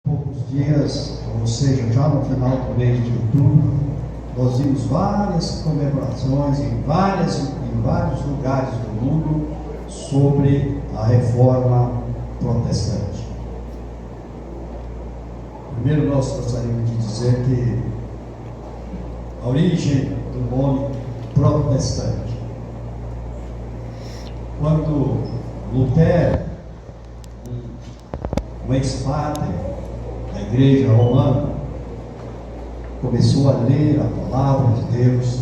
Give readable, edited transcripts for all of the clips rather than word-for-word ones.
poucos dias, ou seja, já no final do mês de outubro, nós vimos várias comemorações em vários lugares do mundo sobre a reforma protestante. Primeiro, nós gostaríamos de dizer que a origem do nome protestante, quando Lutero, um ex-padre da Igreja Romana, começou a ler a palavra de Deus,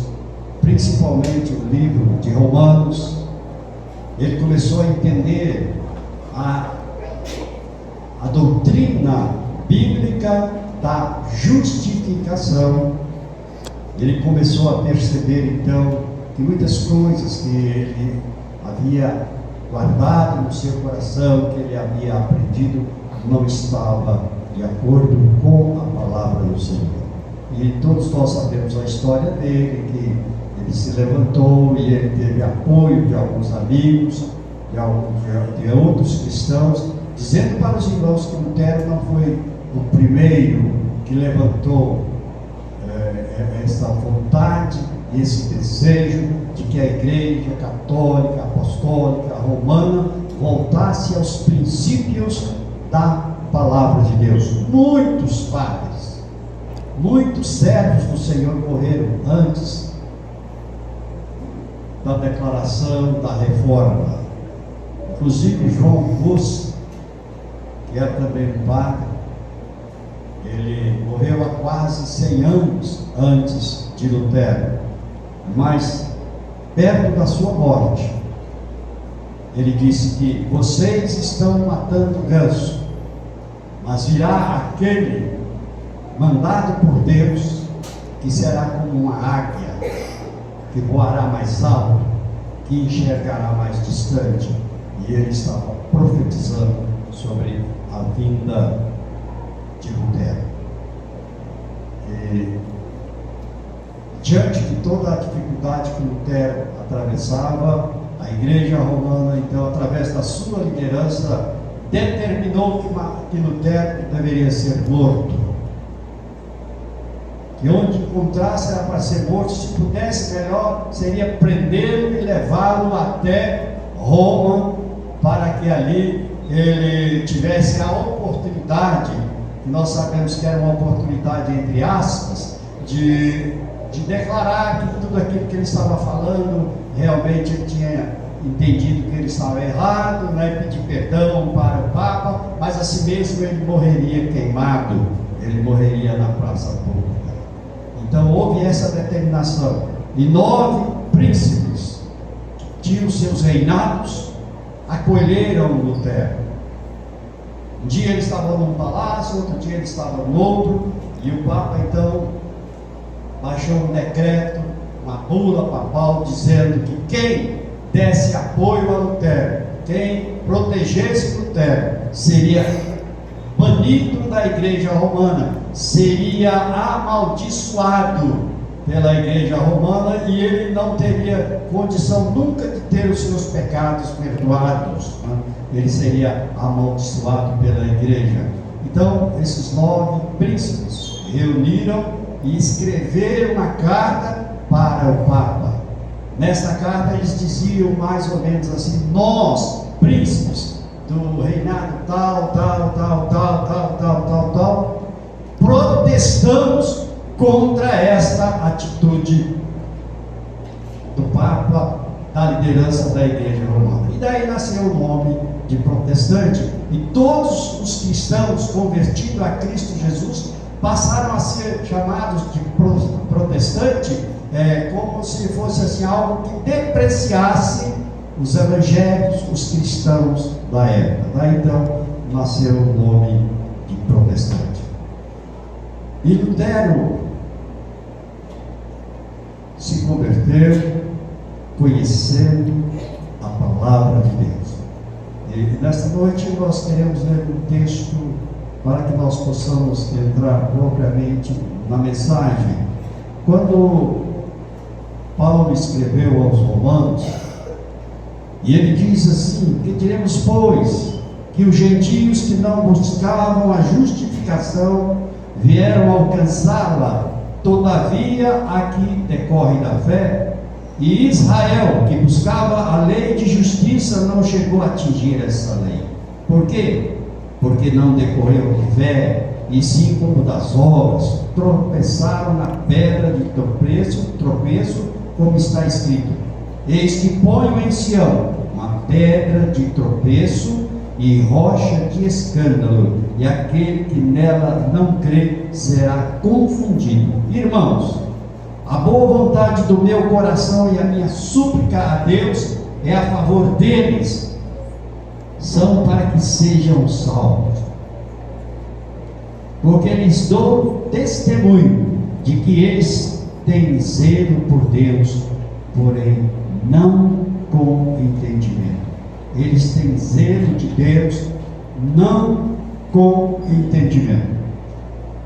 principalmente o livro de Romanos, ele começou a entender a doutrina bíblica da justificação. Ele começou a perceber então que muitas coisas que ele havia guardado no seu coração, que ele havia aprendido, não estava de acordo com a palavra do Senhor. E todos nós sabemos a história dele, que ele se levantou e ele teve apoio de alguns amigos, de outros cristãos, dizendo para os irmãos que Lutero não foi o primeiro que levantou essa vontade, esse desejo de que a Igreja Católica, Apostólica, Romana voltasse aos princípios da palavra de Deus. Muitos padres, muitos servos do Senhor morreram antes da declaração da reforma. Inclusive João Bosco, que era também um padre, ele morreu há quase 100 anos antes de Lutero, mas perto da sua morte, ele disse que vocês estão matando ganso, mas virá aquele mandado por Deus, que será como uma águia, que voará mais alto, que enxergará mais distante. E ele estava profetizando sobre a vinda de Lutero. E diante de toda a dificuldade que Lutero atravessava, a Igreja Romana, então, através da sua liderança, determinou que Lutero deveria ser morto. Que onde encontrasse era para ser morto, se pudesse melhor, seria prendê-lo e levá-lo até Roma, para que ali ele tivesse a oportunidade, que nós sabemos que era uma oportunidade entre aspas, de declarar que tudo aquilo que ele estava falando, realmente ele tinha entendido que ele estava errado, né? Pedir perdão para o Papa, mas assim mesmo ele morreria queimado, ele morreria na praça pública. Então houve essa determinação, e 9 príncipes tinham seus reinados, acolheram Lutero. Um dia ele estava num palácio, outro dia ele estava no outro, e o Papa então baixou um decreto, uma bula papal, dizendo que quem desse apoio a Lutero, quem protegesse Lutero, seria banido da Igreja Romana, seria amaldiçoado pela Igreja Romana, e ele não teria condição nunca de ter os seus pecados perdoados, né? Ele seria amaldiçoado pela Igreja. Então esses 9 príncipes reuniram e escreveram uma carta para o Papa. Nesta carta eles diziam mais ou menos assim: nós, príncipes do reinado tal, protestamos contra esta atitude do Papa, da liderança da Igreja Romana. E daí nasceu o nome de protestante, e todos os cristãos convertidos a Cristo Jesus passaram a ser chamados de protestante, como se fosse assim, algo que depreciasse os evangélicos, os cristãos da época. Daí então nasceu o nome de protestante. E Lutero se converteu conhecendo a palavra de Deus. E nesta noite nós queremos ler um texto para que nós possamos entrar propriamente na mensagem. Quando Paulo escreveu aos Romanos, e ele diz assim: que diremos, pois? que os gentios que não buscavam a justificação vieram alcançá-la. Todavia, aqui decorre da fé, e Israel, que buscava a lei de justiça, não chegou a atingir essa lei. Por quê? Porque não decorreu de fé, e sim como das obras. Tropeçaram na pedra de tropeço, como está escrito: eis que ponho em Sião uma pedra de tropeço e rocha de escândalo, e aquele que nela não crê será confundido. Irmãos, a boa vontade do meu coração e a minha súplica a Deus é a favor deles, são para que sejam salvos, porque lhes dou testemunho de que eles têm zelo por Deus, porém não com entendimento. Eles têm zelo de Deus, não com entendimento.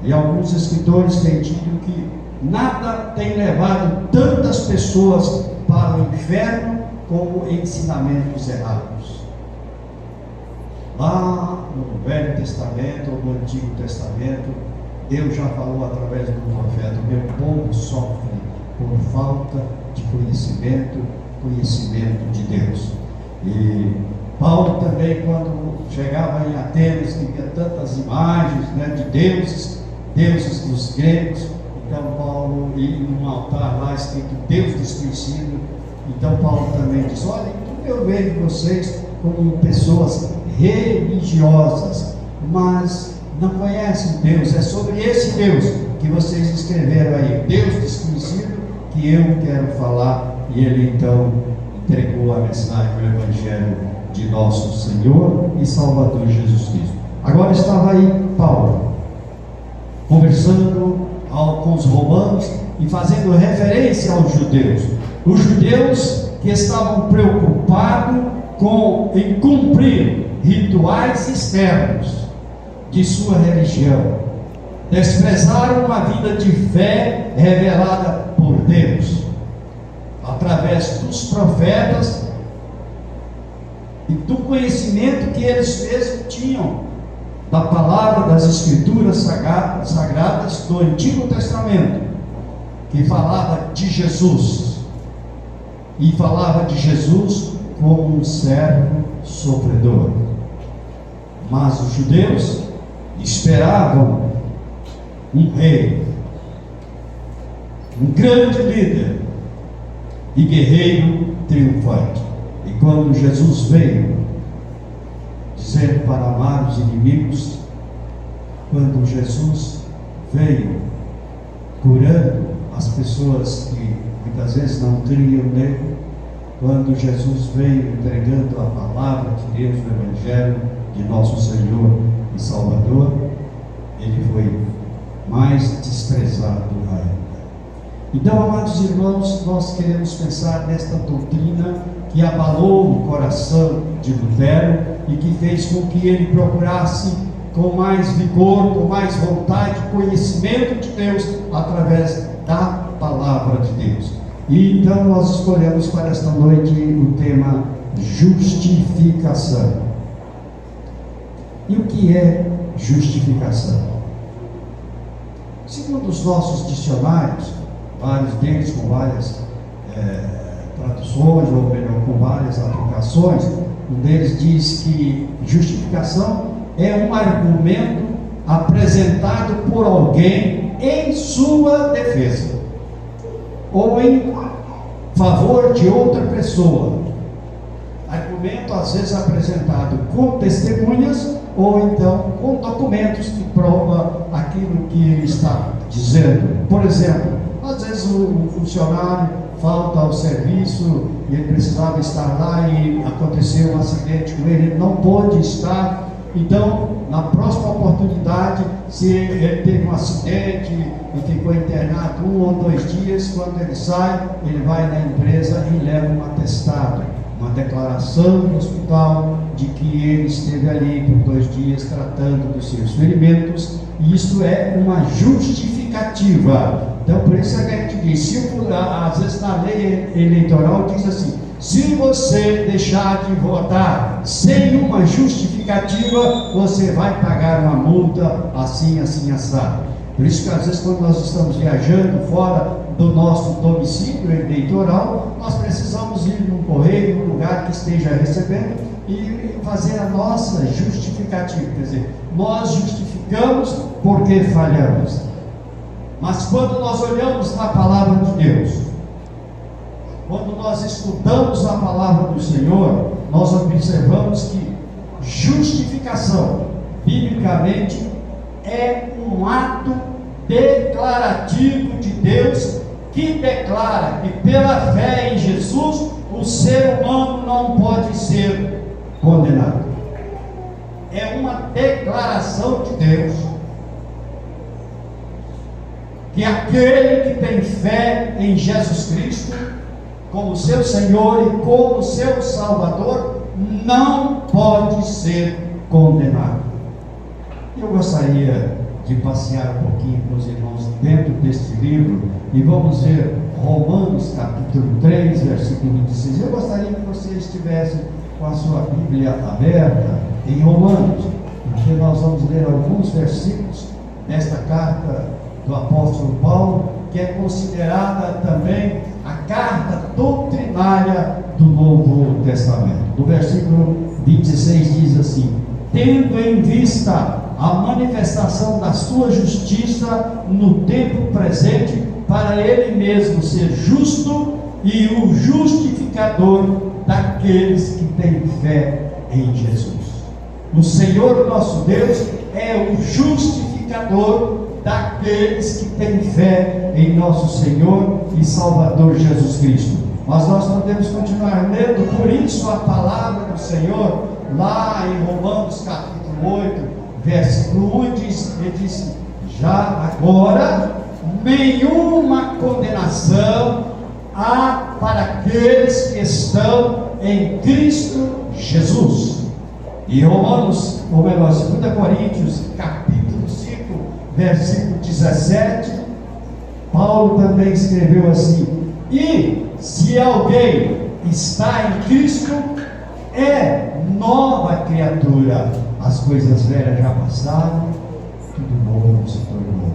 E alguns escritores têm dito que nada tem levado tantas pessoas para o inferno como ensinamentos errados. Lá no Velho Testamento ou no Antigo Testamento, Deus já falou através do profeta: o meu povo sofre por falta de conhecimento de Deus. E Paulo também, quando chegava em Atenas, via tantas imagens, de deuses dos gregos. Então Paulo, e num altar lá escrito Deus desconhecido, então Paulo também diz: olha, eu vejo vocês como pessoas religiosas, mas não conhecem Deus. É sobre esse Deus que vocês escreveram aí, Deus desconhecido, que eu quero falar. E ele então entregou a mensagem do Evangelho de nosso Senhor e Salvador Jesus Cristo. Agora estava aí Paulo conversando com os romanos e fazendo referência aos judeus. Os judeus que estavam preocupados em cumprir rituais externos de sua religião, desprezaram uma vida de fé revelada por Deus através dos profetas e do conhecimento que eles mesmos tinham da palavra das Escrituras sagradas do Antigo Testamento, que falava de Jesus, e falava de Jesus como um servo sofredor. Mas os judeus esperavam um rei, um grande líder e guerreiro triunfante. E quando Jesus veio dizendo para amar os inimigos, quando Jesus veio curando as pessoas que muitas vezes não criam nele, quando Jesus veio entregando a palavra de Deus, o Evangelho de nosso Senhor e Salvador, ele foi mais desprezado ainda. Então, amados irmãos, nós queremos pensar nesta doutrina que abalou o coração de Lutero e que fez com que ele procurasse com mais vigor, com mais vontade, conhecimento de Deus através da palavra de Deus. E então nós escolhemos para esta noite o tema justificação. E o que é justificação? Segundo os nossos dicionários, vários deles com várias traduções, ou melhor, com várias aplicações, um deles diz que justificação é um argumento apresentado por alguém em sua defesa ou em favor de outra pessoa. Argumento às vezes apresentado com testemunhas ou então com documentos que provam aquilo que ele está dizendo. Por exemplo, às vezes o funcionário falta ao serviço e ele precisava estar lá e aconteceu um acidente com ele não pôde estar. Então, na próxima oportunidade, se ele teve um acidente e ficou internado 1 ou 2 dias, quando ele sai, ele vai na empresa e leva um atestado, uma declaração no hospital de que ele esteve ali por 2 dias tratando dos seus ferimentos, e isso é uma justificativa. Então, por isso é que a gente diz, às vezes na lei eleitoral diz assim: se você deixar de votar sem uma justificativa, justificativa, você vai pagar uma multa assim, assim, assado. Por isso que às vezes quando nós estamos viajando fora do nosso domicílio eleitoral, nós precisamos ir num correio, num lugar que esteja recebendo e fazer a nossa justificativa. Quer dizer, nós justificamos porque falhamos. Mas quando nós olhamos na palavra de Deus, quando nós estudamos a palavra do Senhor, nós observamos que justificação, biblicamente, é um ato declarativo de Deus, que declara que pela fé em Jesus, o ser humano não pode ser condenado. É uma declaração de Deus, que aquele que tem fé em Jesus Cristo, como seu Senhor e como seu Salvador, não pode ser condenado. Eu gostaria de passear um pouquinho com os irmãos dentro deste livro e vamos ver Romanos capítulo 3, versículo 26. Eu gostaria que você estivesse com a sua Bíblia aberta em Romanos, porque nós vamos ler alguns versículos desta carta do apóstolo Paulo, que é considerada também a carta doutrinária do Novo Testamento. No versículo 26 diz assim: tendo em vista a manifestação da sua justiça no tempo presente, para ele mesmo ser justo e o justificador daqueles que têm fé em Jesus. O Senhor nosso Deus é o justificador daqueles que têm fé em nosso Senhor e Salvador Jesus Cristo. Mas nós podemos continuar lendo, por isso a palavra do Senhor, lá em Romanos capítulo 8, versículo 1, ele diz: já agora nenhuma condenação há para aqueles que estão em Cristo Jesus. E Romanos, ou melhor, 2 Coríntios capítulo 5, versículo 17, Paulo também escreveu assim: e se alguém está em Cristo, é nova criatura, as coisas velhas já passaram, tudo novo se tornou.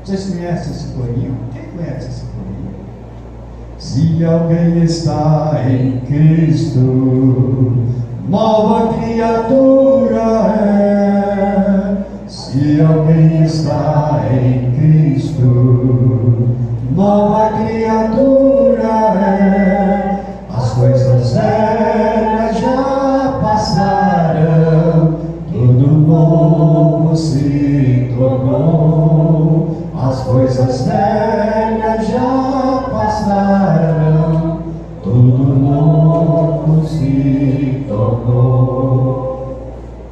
Vocês conhecem esse corinho? Quem conhece esse corinho? Se alguém está em Cristo, nova criatura é. Se alguém está em Cristo, nova criatura é. As coisas velhas já passaram, tudo novo se tornou. As coisas velhas já passaram, tudo novo se tornou.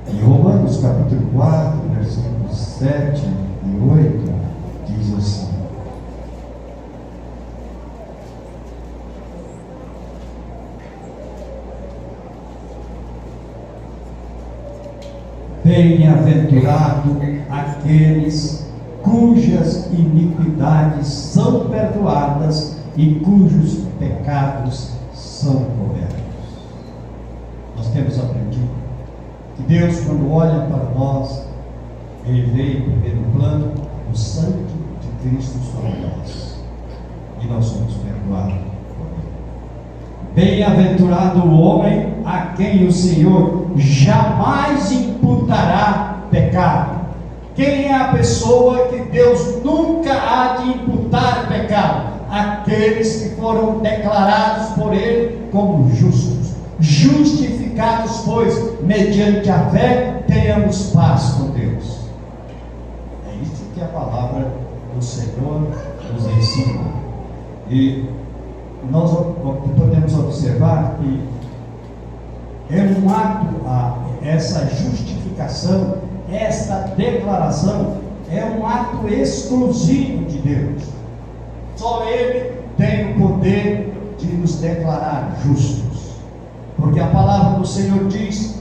Em Romanos capítulo 4, versículos 7 e 8, diz assim: bem-aventurado aqueles cujas iniquidades são perdoadas e cujos pecados são cobertos. Nós temos aprendido que Deus, quando olha para nós, Ele vê em primeiro plano o sangue de Cristo sobre nós, e nós somos perdoados por Ele. Bem-aventurado o homem a quem o Senhor jamais imputará pecado. Quem é a pessoa que Deus nunca há de imputar pecado? Aqueles que foram declarados por Ele como justos, justificados, pois, mediante a fé, tenhamos paz com Deus. É isso que a palavra do Senhor nos ensina. E nós podemos observar que é um ato, essa justificação, esta declaração, é um ato exclusivo de Deus. Só Ele tem o poder de nos declarar justos, porque a palavra do Senhor diz: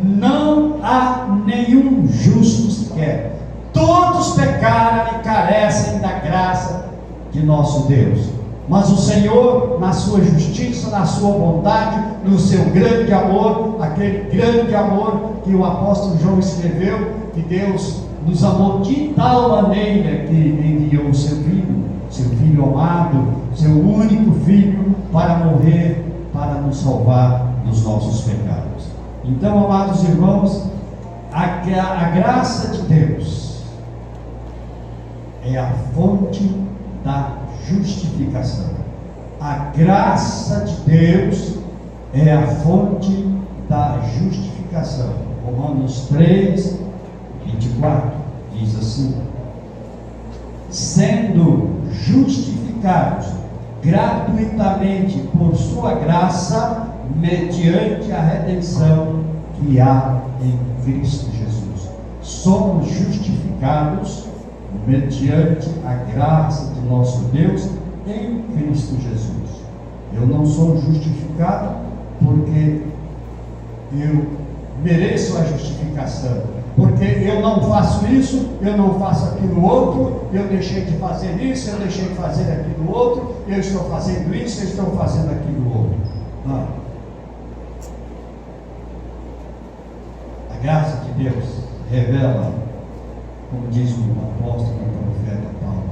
não há nenhum justo sequer, todos pecaram e carecem da graça de nosso Deus. Mas o Senhor, na sua justiça, na sua bondade, no seu grande amor, aquele grande amor que o apóstolo João escreveu, que Deus nos amou de tal maneira que enviou o seu filho amado, seu único filho, para morrer, para nos salvar dos nossos pecados. Então, amados irmãos, a graça de Deus é a fonte da justificação. A graça de Deus é a fonte da justificação. Romanos 3, 24 diz assim: sendo justificados gratuitamente por sua graça, mediante a redenção que há em Cristo Jesus. Somos justificados mediante a graça de nosso Deus em Cristo Jesus. Eu não sou justificado porque eu mereço a justificação, porque eu não faço isso, eu não faço aquilo outro, eu deixei de fazer isso, eu deixei de fazer aquilo outro, eu estou fazendo isso, eu estou fazendo aquilo outro. Não. A graça de Deus revela, como diz o apóstolo e profeta Paulo,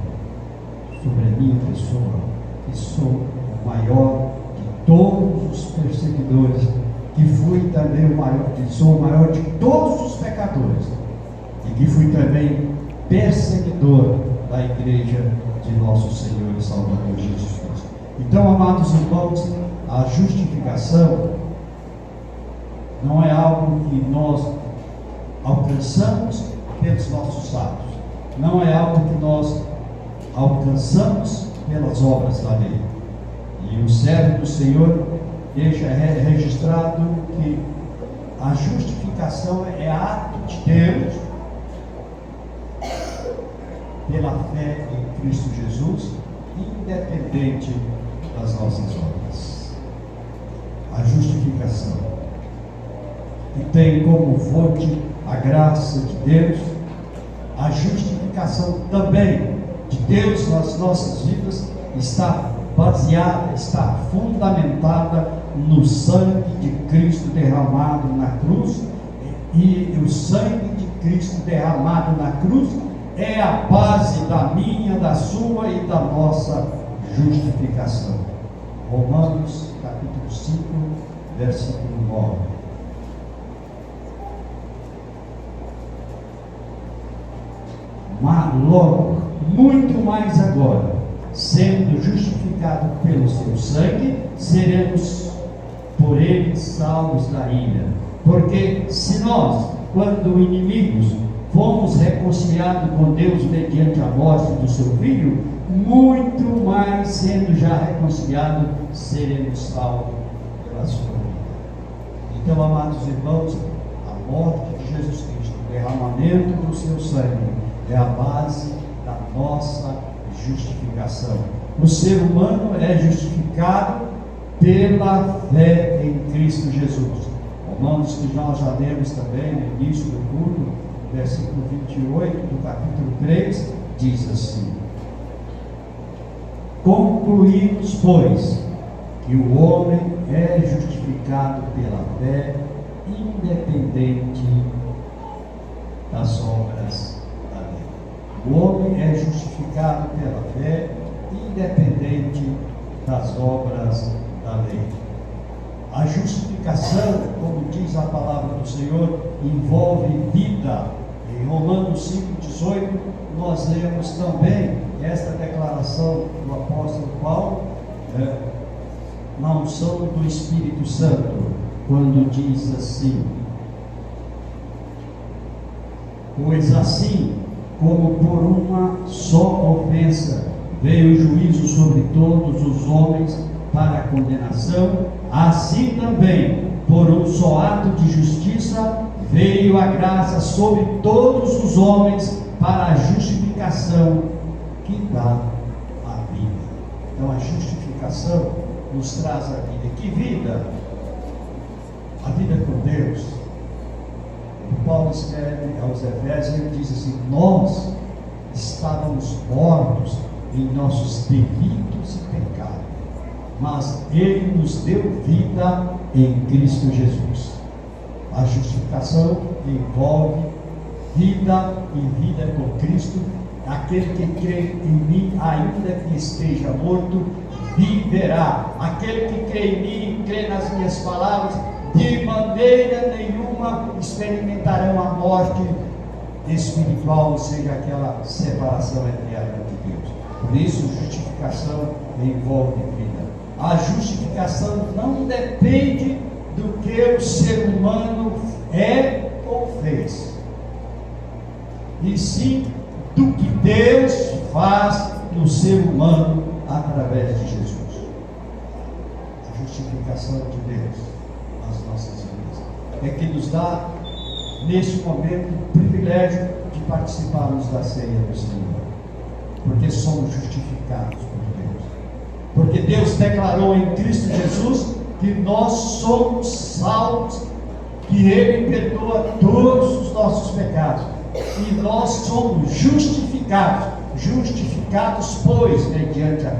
sobre a minha pessoa, que sou o maior de todos os perseguidores, que fui também o maior, que sou o maior de todos os pecadores, e que fui também perseguidor da igreja de nosso Senhor e Salvador Jesus Cristo. Então, amados irmãos, a justificação não é algo que nós alcançamos pelos nossos atos, não é algo que nós alcançamos pelas obras da lei. E o servo do Senhor deixa registrado que a justificação é ato de Deus pela fé em Cristo Jesus, independente das nossas obras. A justificação, que tem como fonte a graça de Deus, a justificação também de Deus nas nossas vidas está baseada, está fundamentada no sangue de Cristo derramado na cruz, e o sangue de Cristo derramado na cruz é a base da minha, da sua e da nossa justificação. Romanos capítulo 5, versículo 9. Mas logo, muito mais agora, sendo justificado pelo seu sangue, seremos por ele salvos da ira. Porque se nós, quando inimigos, fomos reconciliados com Deus mediante a morte do seu Filho, muito mais, sendo já reconciliados, seremos salvos pela sua vida. Então, amados irmãos, a morte de Jesus Cristo, o derramamento do seu sangue, é a base da nossa justificação. O ser humano é justificado pela fé em Cristo Jesus. Romanos, que nós já lemos também no início do culto, versículo 28 do capítulo 3, diz assim: concluímos, pois, que o homem é justificado pela fé, independente das obras. O homem é justificado pela fé, independente das obras da lei. A justificação, como diz a palavra do Senhor, envolve vida. Em Romanos 5,18, nós lemos também esta declaração do apóstolo Paulo, na unção do Espírito Santo, quando diz assim: pois assim, como por uma só ofensa veio o juízo sobre todos os homens para a condenação, assim também, por um só ato de justiça, veio a graça sobre todos os homens para a justificação que dá a vida. Então, a justificação nos traz a vida. Que vida? A vida com Deus. Paulo escreve aos Efésios, ele diz assim: nós estávamos mortos em nossos delitos e pecados, mas Ele nos deu vida em Cristo Jesus. A justificação envolve vida e vida com Cristo. Aquele que crê em mim, ainda que esteja morto, viverá. Aquele que crê em mim, crê nas minhas palavras, de maneira nenhuma experimentarão a morte espiritual, ou seja, aquela separação eterna de Deus. Por isso, justificação envolve vida. A justificação não depende do que o ser humano é ou fez, e sim do que Deus faz no ser humano através de Jesus. A justificação de Deus nas nossas vidas é que nos dá, neste momento, o privilégio de participarmos da ceia do Senhor, porque somos justificados por Deus, porque Deus declarou em Cristo Jesus que nós somos salvos, que Ele perdoa todos os nossos pecados, e nós somos justificados, pois, mediante a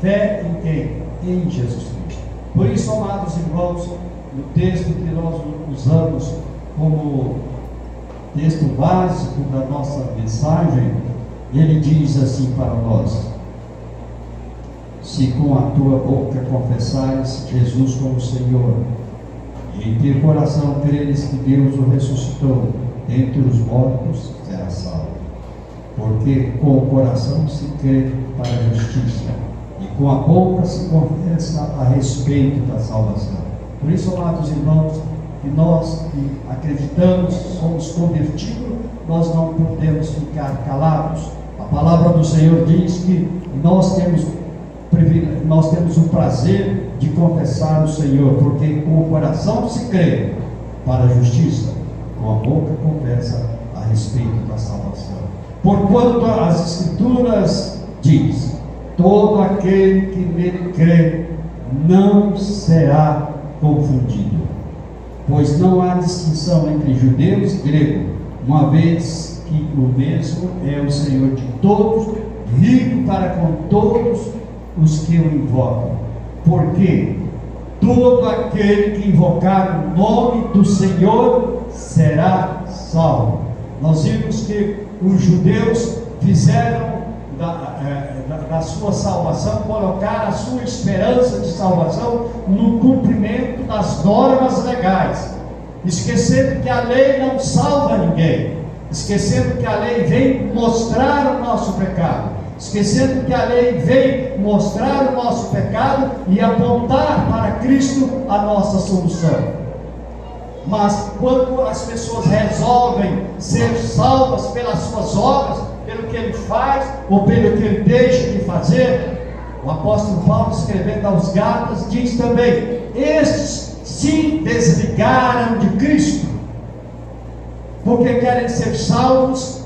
fé em quem? Em Jesus Cristo. Por isso, amados irmãos, no texto que nós usamos como texto básico da nossa mensagem, ele diz assim para nós: se com a tua boca confessares Jesus como Senhor, e em teu coração creres que Deus o ressuscitou dentre os mortos, será salvo. Porque com o coração se crê para a justiça, e com a boca se confessa a respeito da salvação. Por isso, amados irmãos, que nós que acreditamos, somos convertidos, nós não podemos ficar calados. A palavra do Senhor diz que nós temos o prazer de confessar o Senhor, porque com o coração se crê para a justiça, com a boca confessa a respeito da salvação. Porquanto as Escrituras diz: todo aquele que nele crê não será confundido, pois não há distinção entre judeus e gregos, uma vez que o mesmo é o Senhor de todos, rico para com todos os que o invocam. Porque todo aquele que invocar o nome do Senhor será salvo. Nós vimos que os judeus fizeram da sua salvação, colocar a sua esperança de salvação no cumprimento das normas legais, esquecendo que a lei não salva ninguém, esquecendo que a lei vem mostrar o nosso pecado, esquecendo que a lei vem mostrar o nosso pecado e apontar para Cristo a nossa solução. Mas quando as pessoas resolvem ser salvas pelas suas obras, pelo que ele faz ou pelo que ele deixa de fazer, o apóstolo Paulo, escrevendo aos Gálatas, diz também: estes se desligaram de Cristo, porque querem ser salvos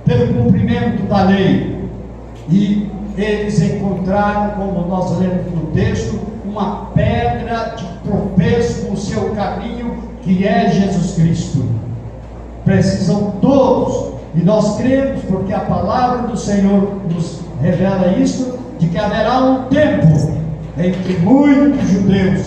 pelo cumprimento da lei, e eles encontraram, como nós lemos no texto, uma pedra de tropeço no seu caminho, que é Jesus Cristo. Precisam todos, e nós cremos, porque a palavra do Senhor nos revela isso, de que haverá um tempo em que muitos judeus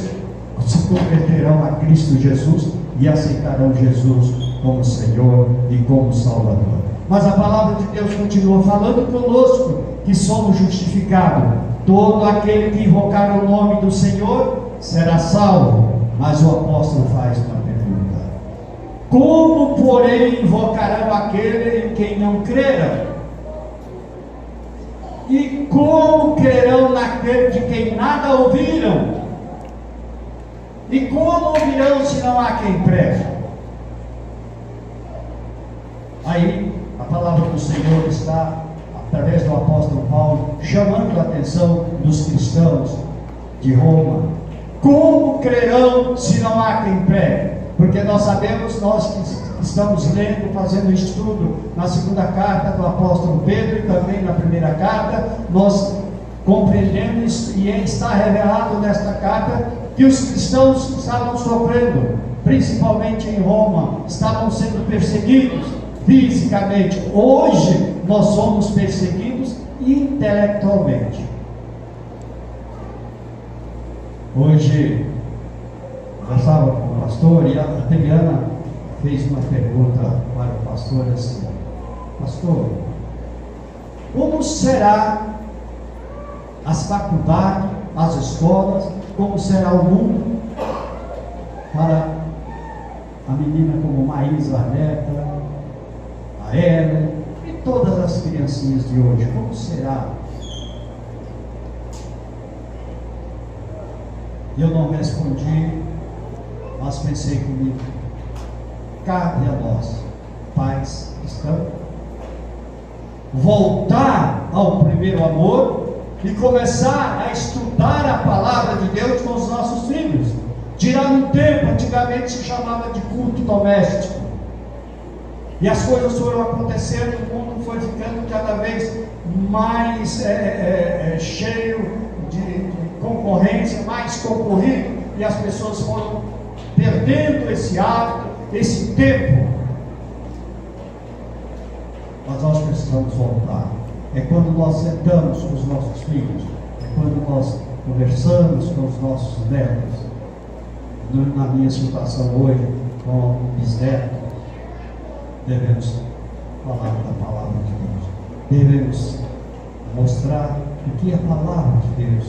se converterão a Cristo Jesus e aceitarão Jesus como Senhor e como Salvador. Mas a palavra de Deus continua falando conosco, que somos justificados. Todo aquele que invocar o nome do Senhor será salvo. Mas o apóstolo faz uma pergunta: como, porém, invocarão aquele em quem não creram? E como crerão naquele de quem nada ouviram? E como ouvirão se não há quem pregue? Aí a palavra do Senhor está, através do apóstolo Paulo, chamando a atenção dos cristãos de Roma. Como crerão se não há quem pregue? Porque nós sabemos, nós que estamos lendo, fazendo estudo na segunda carta do apóstolo Pedro e também na primeira carta, nós compreendemos e está revelado nesta carta que os cristãos estavam sofrendo, principalmente em Roma, estavam sendo perseguidos fisicamente. Hoje nós somos perseguidos intelectualmente. Hoje, eu estava com o pastor e a Adriana fez uma pergunta para o pastor assim: pastor, como será as faculdades, as escolas, como será o mundo para a menina como Maísa, a Neta, a Ellen e todas as criancinhas de hoje? Como será? Eu não respondi, mas pensei comigo: cabe a nós, pais cristãos, voltar ao primeiro amor e começar a estudar a palavra de Deus com os nossos filhos. Tirar um tempo, antigamente se chamava de culto doméstico, e as coisas foram acontecendo, o mundo foi ficando cada vez mais cheio de concorrência, mais concorrido, e as pessoas foram perdendo esse hábito, esse tempo. Mas nós precisamos voltar. É quando nós sentamos com os nossos filhos, é quando nós conversamos com os nossos netos. Na minha situação hoje, com o bisneto, devemos falar da palavra de Deus, devemos mostrar o que a palavra de Deus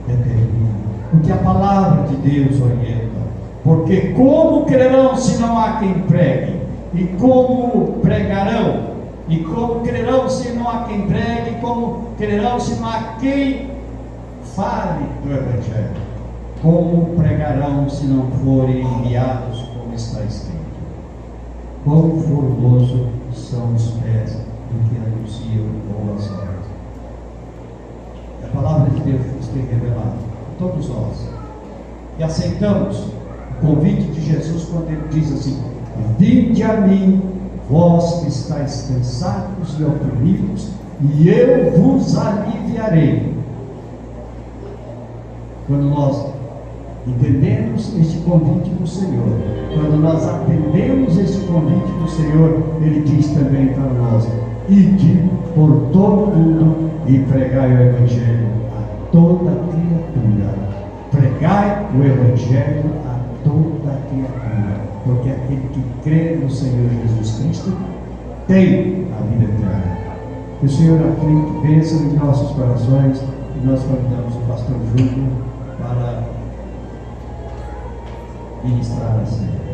determina, o que a palavra de Deus orienta. Porque como crerão se não há quem pregue? E como pregarão? E como crerão se não há quem pregue? E como crerão se não há quem fale do Evangelho? Como pregarão se não forem enviados, como está escrito? Quão formoso são os pés do que anunciam boas novas. A palavra de Deus nos tem revelado a todos nós. E aceitamos o convite de Jesus quando ele diz assim: vinde a mim, vós que estáis cansados e oprimidos, e eu vos aliviarei. Quando nós entendemos este convite do Senhor, quando nós atendemos este convite do Senhor, ele diz também para nós: ide por todo o mundo e pregai o Evangelho a toda criatura. Pregai o Evangelho a toda criatura, porque aquele que crê no Senhor Jesus Cristo tem a vida eterna. Que o Senhor aplique bênção em nossos corações, e nós convidamos o pastor Júlio para ministrar a ceia.